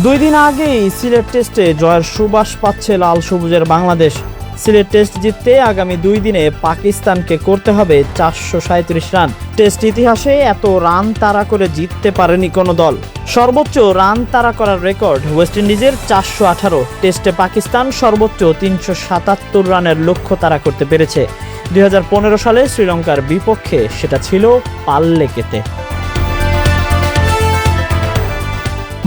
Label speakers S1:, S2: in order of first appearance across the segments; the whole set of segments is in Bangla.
S1: দুই দিন আগেই সিলেট টেস্টে জয়ের সুবাস পাচ্ছে লাল সবুজের বাংলাদেশ। সিলেট টেস্ট জিততে আগামী 2 দিনে পাকিস্তানকে করতে হবে 437 রান। টেস্ট ইতিহাসে এত রান তাড়া করে জিততে পারেনি কোনো দল। সর্বোচ্চ রান তাড়া করার রেকর্ড ওয়েস্ট ইন্ডিজের 418। টেস্টে পাকিস্তান সর্বোচ্চ 377 রানের লক্ষ্য তাড়া করতে পেরেছে। 2015 সালে শ্রীলঙ্কার বিপক্ষে সেটা ছিল পাল্লেকেতে।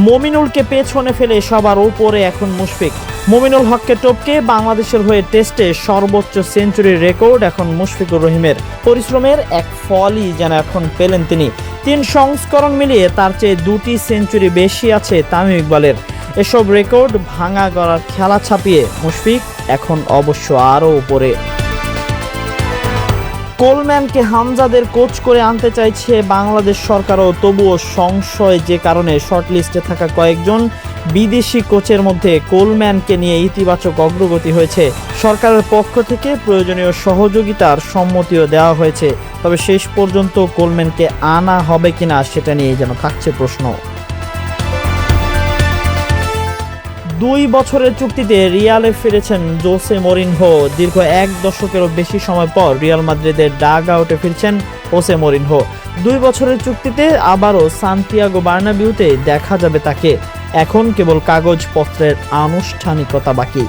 S1: মমিনুলকে পেছনে ফেলে সবার উপরে এখন মুশফিক। মমিনুল হককে টপকে বাংলাদেশের হয়ে টেস্টে সর্বোচ্চ সেঞ্চুরির রেকর্ড এখন মুশফিকুর রহিমের। পরিশ্রমের এক ফলই যেন এখন পেলেন তিনি। 3 সংস্করণ মিলিয়ে তার চেয়ে 2টি সেঞ্চুরি বেশি আছে তামিম ইকবালের। এসব রেকর্ড ভাঙা গড়ার খেলা ছাপিয়ে মুশফিক এখন অবশ্য আরও উপরে। কোলম্যানকে হামজাদের কোচ করে আনতে চাইছে বাংলাদেশ সরকারও, তবুও সংশয় যে কারণে শর্টলিস্টে থাকা কয়েকজন বিদেশি কোচের মধ্যে কোলম্যানকে নিয়ে ইতিবাচক অগ্রগতি হয়েছে। সরকারের পক্ষ থেকে প্রয়োজনীয় সহযোগিতার সম্মতিও দেওয়া হয়েছে, তবে শেষ পর্যন্ত কোলম্যানকে আনা হবে কিনা সেটা নিয়ে যেন থাকছে প্রশ্ন। 2 বছরের চুক্তিতে রিয়ালে ফিরেছেন জোসে মরিনহো। দীর্ঘ 1 দশকেরও বেশি সময় পর রিয়াল মাদ্রিদের ডাগ আউটে ফিরছেন হোসে মরিনহো। 2 বছরের চুক্তিতে আবারও সান্তিয়াগো বার্নাবিউতে দেখা যাবে তাকে। এখন কেবল কাগজপত্রের আনুষ্ঠানিকতা বাকি।